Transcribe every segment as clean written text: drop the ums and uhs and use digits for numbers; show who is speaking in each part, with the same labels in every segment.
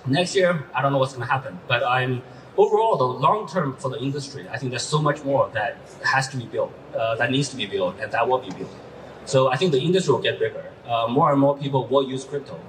Speaker 1: Next year, I don't know what's going to happen, but I'm overall the long term for the industry. I think there's so much more that has to be built, that needs to be built, and that will be built. So I think the industry will get bigger. More and more people will use crypto.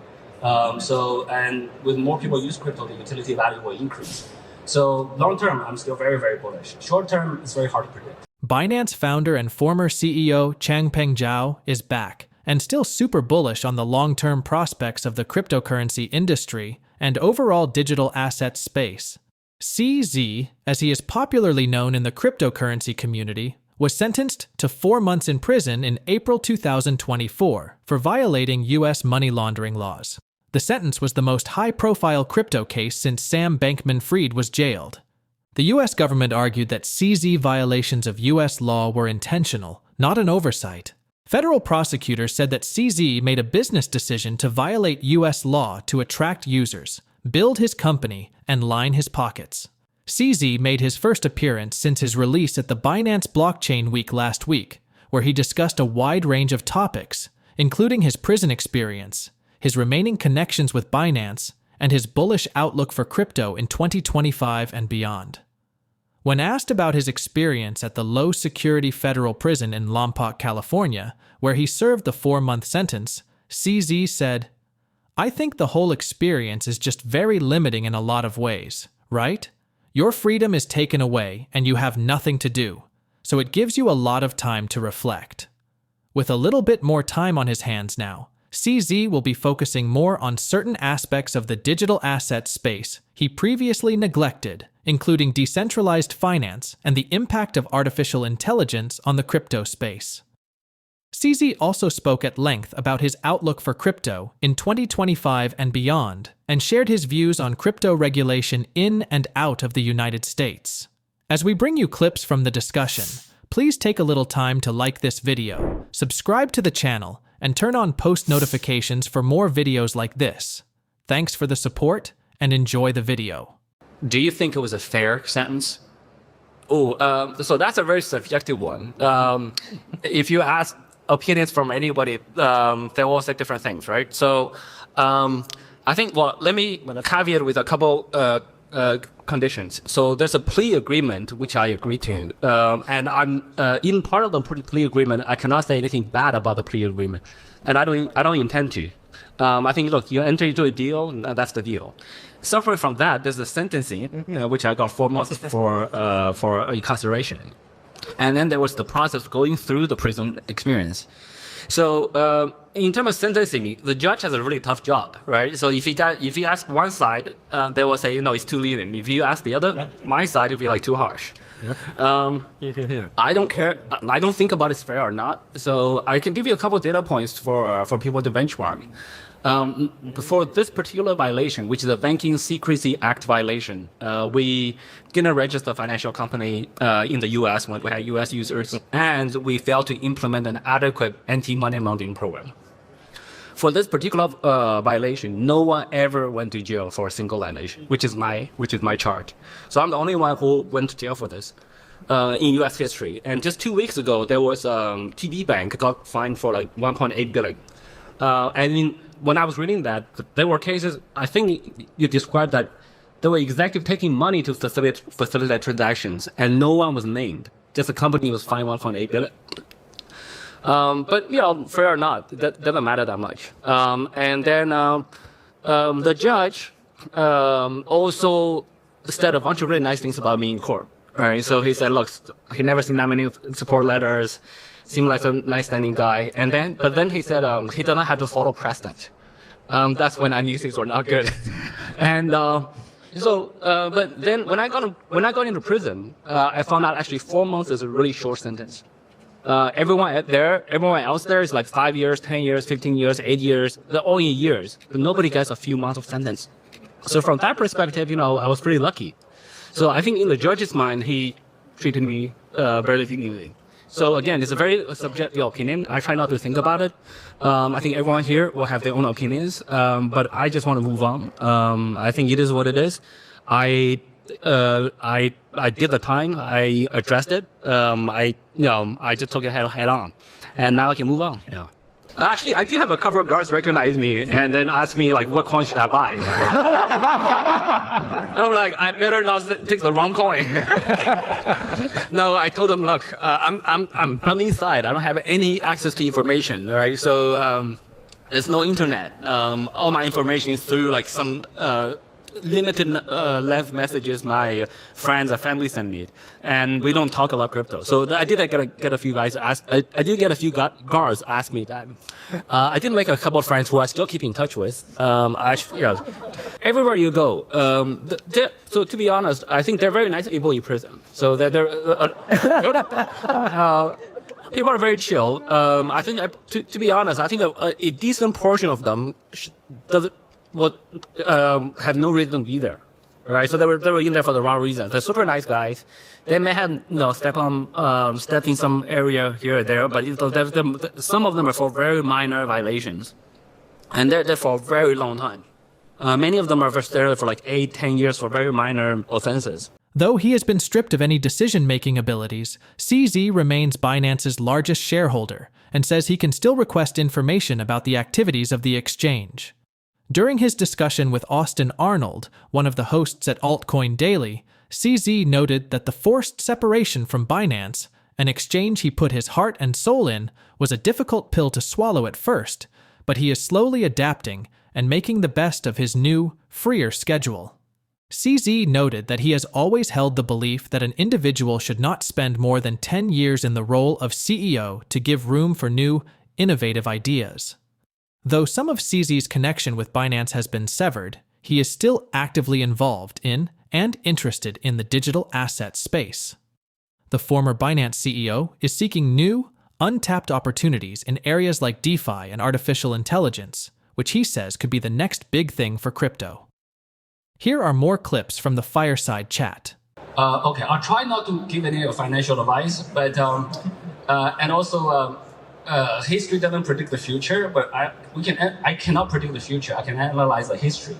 Speaker 1: And with more people use crypto, the utility value will increase. So long term, I'm still very, very bullish. Short term, it's very hard to predict.
Speaker 2: Binance founder and former CEO Changpeng Zhao is back and still super bullish on the long-term prospects of the cryptocurrency industry and overall digital asset space. CZ, as he is popularly known in the cryptocurrency community, was sentenced to 4 months in prison in April 2024 for violating U.S. money laundering laws. The sentence was the most high-profile crypto case since Sam Bankman-Fried was jailed. The U.S. government argued that CZ violations of U.S. law were intentional, not an oversight. Federal prosecutors said that CZ made a business decision to violate U.S. law to attract users, build his company, and line his pockets. CZ made his first appearance since his release at the Binance Blockchain Week last week, where he discussed a wide range of topics, including his prison experience, his remaining connections with Binance, and his bullish outlook for crypto in 2025 and beyond. When asked about his experience at the low-security federal prison in Lompoc, California, where he served the 4-month sentence, CZ said, "I think the whole experience is just very limiting in a lot of ways, right? Your freedom is taken away and you have nothing to do, so it gives you a lot of time to reflect." With a little bit more time on his hands now, CZ will be focusing more on certain aspects of the digital asset space he previously neglected, including decentralized finance and the impact of artificial intelligence on the crypto space. CZ also spoke at length about his outlook for crypto in 2025 and beyond, and shared his views on crypto regulation in and out of the United States. As we bring you clips from the discussion, please take a little time to like this video, subscribe to the channel, and turn on post notifications for more videos like this. Thanks for the support, and enjoy the video.
Speaker 3: Do you think it was a fair sentence? So that's a very subjective one. If you ask opinions from anybody, they all say different things, right? So I think, well, let me caveat with a couple conditions. So there's a plea agreement, which I agree to. And I'm in part of the plea agreement, I cannot say anything bad about the plea agreement. And I don't intend to. I think, look, you enter into a deal, and that's the deal. Suffering from that, there's the sentencing, which I got 4 months for incarceration. And then there was the process going through the prison experience. So in terms of sentencing, the judge has a really tough job, right? So if you ask one side, they will say, it's too lenient. If you ask the other, my side, it'll be like too harsh. I don't care. I don't think about it's fair or not. So I can give you a couple of data points for people to benchmark. For this particular violation, which is a Banking Secrecy Act violation, we didn't register a financial company in the U.S. when we had U.S. users, and we failed to implement an adequate anti-money laundering program. For this particular violation, no one ever went to jail for a single violation, which is my charge. So I'm the only one who went to jail for this in U.S. history. And just 2 weeks ago, there was TD Bank got fined for like 1.8 billion. When I was reading that, there were cases, I think you described that there were executives taking money to facilitate transactions, and no one was named. Just the company was fined 1.8 billion. But, fair or not, that doesn't matter that much. And then the judge also said a bunch of really nice things about me in court. Right? So he said, look, he never seen that many support letters. Seemed like a nice standing guy, but then he said he doesn't have to follow precedent. That's when I knew things were not good. And but then when I got into prison, I found out actually 4 months is a really short sentence. Everyone else there is like 5 years, 10 years, 15 years, 8 years. They're all in years, but nobody gets a few months of sentence. So from that perspective, I was pretty lucky. So I think in the judge's mind, he treated me very leniently. So again, it's a very subjective opinion. I try not to think about it. I think everyone here will have their own opinions, but I just want to move on. I think it is what it is. I did the time. I addressed it. I just took it head on, and now I can move on. Yeah. Actually, I do have a couple of guards recognize me and then ask me like, what coin should I buy? I'm like, I better not take the wrong coin. No, I told them, look, I'm on the inside. I don't have any access to information, right? So there's no internet. All my information is through like some limited length messages my friends and family send me, and we don't talk about crypto. So I did get a few guys ask. I did get a few guards ask me that. I did make a couple of friends who I still keep in touch with. Everywhere you go. So to be honest, I think they're very nice people in prison. So they're people are very chill. I think to be honest, I think a decent portion of them had no reason to be there, right? So they were in there for the wrong reason. They're super nice guys. They may have stepped in some area here or there, but some of them are for very minor violations, and they're there for a very long time. Many of them are there for like 8-10 years for very minor offenses.
Speaker 2: Though he has been stripped of any decision-making abilities, CZ remains Binance's largest shareholder and says he can still request information about the activities of the exchange. During his discussion with Austin Arnold, one of the hosts at Altcoin Daily, CZ noted that the forced separation from Binance, an exchange he put his heart and soul in, was a difficult pill to swallow at first, but he is slowly adapting and making the best of his new, freer schedule. CZ noted that he has always held the belief that an individual should not spend more than 10 years in the role of CEO to give room for new, innovative ideas. Though some of CZ's connection with Binance has been severed, he is still actively involved in and interested in the digital asset space. The former Binance CEO is seeking new, untapped opportunities in areas like DeFi and artificial intelligence, which he says could be the next big thing for crypto. Here are more clips from the fireside chat.
Speaker 1: Okay, I'll try not to give any financial advice, but history doesn't predict the future, but I cannot predict the future. I can analyze the history.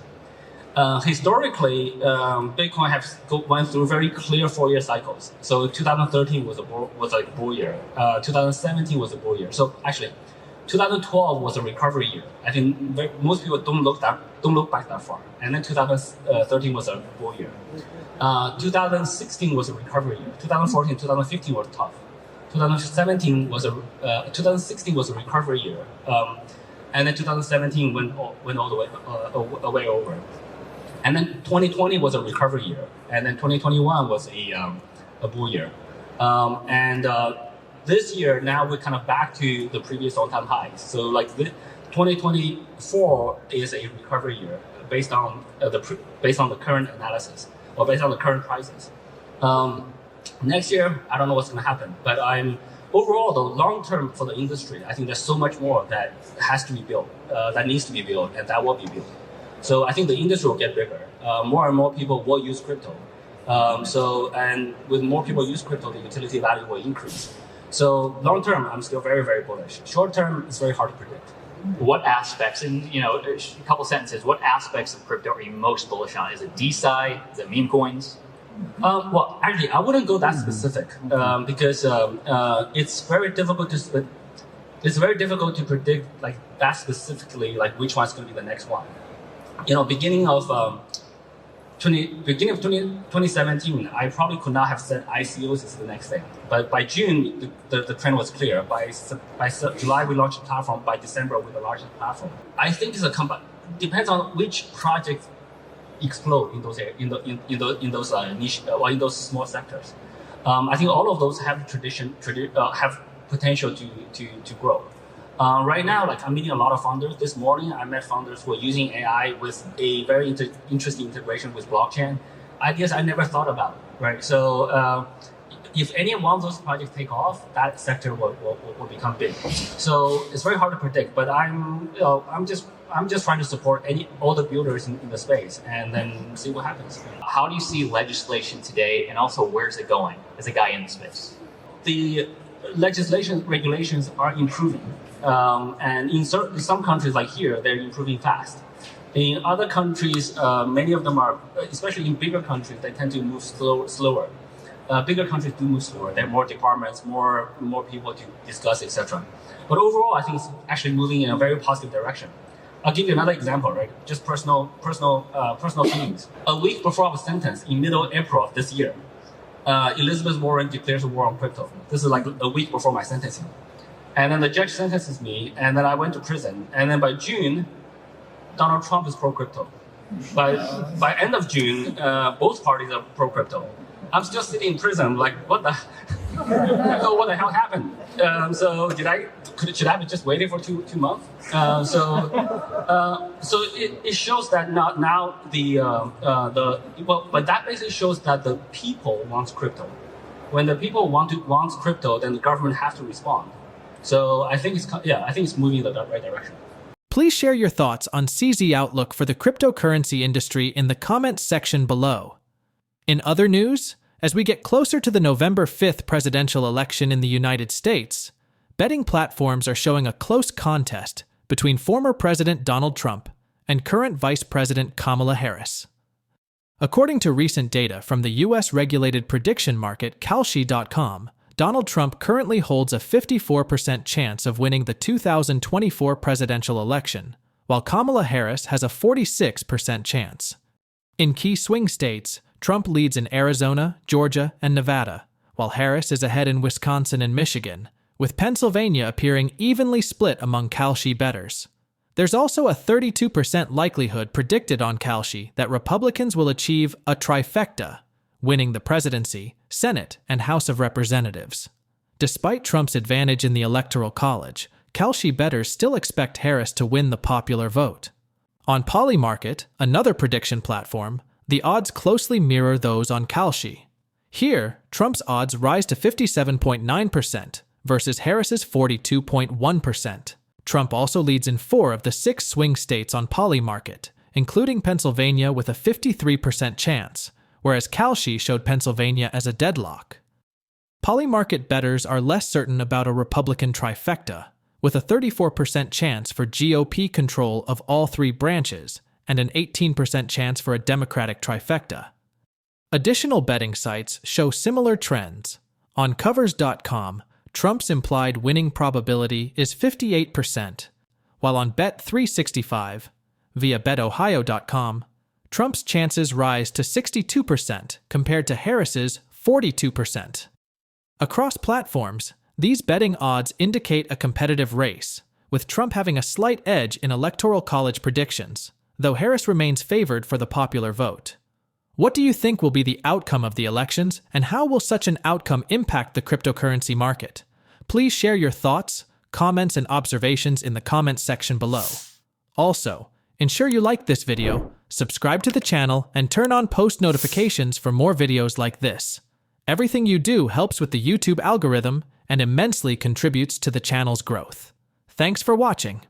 Speaker 1: Historically, Bitcoin has went through very clear 4-year cycles. So 2013 was a bull year. 2017 was a bull year. So actually, 2012 was a recovery year. I think most people don't look back that far. And then 2013 was a bull year. 2016 was a recovery year. 2014, 2015 were tough. 2016 was a recovery year, and then 2017 went all the way over, and then 2020 was a recovery year, and then 2021 was a bull year, and this year now we're kind of back to the previous all-time highs. So like 2024 is a recovery year based on the current analysis or based on the current prices. Next year, I don't know what's going to happen, but overall, the long term for the industry, I think there's so much more that has to be built, that needs to be built, and that will be built. So I think the industry will get bigger. More and more people will use crypto. And with more people use crypto, the utility value will increase. So long term, I'm still very, very bullish. Short term, it's very hard to predict.
Speaker 4: What aspects, and a couple sentences, what aspects of crypto are you most bullish on? Is it DeFi? Is it meme coins?
Speaker 1: Well, actually, I wouldn't go that specific because it's very difficult to predict like that specifically, like which one's going to be the next one. Beginning of 2017, I probably could not have said ICOs is the next thing. But by June, the trend was clear. By July, we launched a platform. By December, we launched a platform. I think it's depends on which project explode in those niche or in those small sectors. I think all of those have have potential to grow. Right now, like I'm meeting a lot of founders. This morning, I met founders who are using AI with a very interesting integration with blockchain. Ideas I never thought about. Right. So if any one of those projects take off, that sector will become big. So it's very hard to predict. But I'm just trying to support all the builders in the space and then see what happens.
Speaker 4: How do you see legislation today, and also where's it going as a guy in the space?
Speaker 1: The regulations are improving, and in some countries like here, they're improving fast. In other countries, many of them are, especially in bigger countries, they tend to move slower. Bigger countries do move slower. There are more departments, more people to discuss, etc. But overall, I think it's actually moving in a very positive direction. I'll give you another example, right? Just personal feelings. A week before I was sentenced, in middle April of this year, Elizabeth Warren declares a war on crypto. This is like a week before my sentencing. And then the judge sentences me, and then I went to prison. And then by June, Donald Trump is pro-crypto. By end of June, both parties are pro-crypto. I'm still sitting in prison, like, what the hell happened? So should I be just waiting for two months? So it shows that now but that basically shows that the people want crypto. When the people want crypto, then the government has to respond. So I think it's moving in the right direction.
Speaker 2: Please share your thoughts on CZ outlook for the cryptocurrency industry in the comments section below. In other news, as we get closer to the November 5th presidential election in the United States, betting platforms are showing a close contest between former President Donald Trump and current Vice President Kamala Harris. According to recent data from the U.S. regulated prediction market Kalshi.com, Donald Trump currently holds a 54% chance of winning the 2024 presidential election, while Kamala Harris has a 46% chance. In key swing states, Trump leads in Arizona, Georgia, and Nevada, while Harris is ahead in Wisconsin and Michigan, with Pennsylvania appearing evenly split among Kalshi bettors. There's also a 32% likelihood predicted on Kalshi that Republicans will achieve a trifecta, winning the presidency, Senate, and House of Representatives. Despite Trump's advantage in the Electoral College, Kalshi bettors still expect Harris to win the popular vote. On Polymarket, another prediction platform, the odds closely mirror those on Kalshi. Here, Trump's odds rise to 57.9% versus Harris's 42.1%. Trump also leads in 4 of the 6 swing states on Polymarket, including Pennsylvania with a 53% chance, whereas Kalshi showed Pennsylvania as a deadlock. Polymarket bettors are less certain about a Republican trifecta, with a 34% chance for GOP control of all 3 branches and an 18% chance for a Democratic trifecta. Additional betting sites show similar trends. On Covers.com, Trump's implied winning probability is 58%, while on Bet365, via BetOhio.com, Trump's chances rise to 62% compared to Harris's 42%. Across platforms, these betting odds indicate a competitive race, with Trump having a slight edge in Electoral College predictions, though Harris remains favored for the popular vote. What do you think will be the outcome of the elections, and how will such an outcome impact the cryptocurrency market? Please share your thoughts, comments, and observations in the comments section below. Also, ensure you like this video, subscribe to the channel, and turn on post notifications for more videos like this. Everything you do helps with the YouTube algorithm and immensely contributes to the channel's growth. Thanks for watching.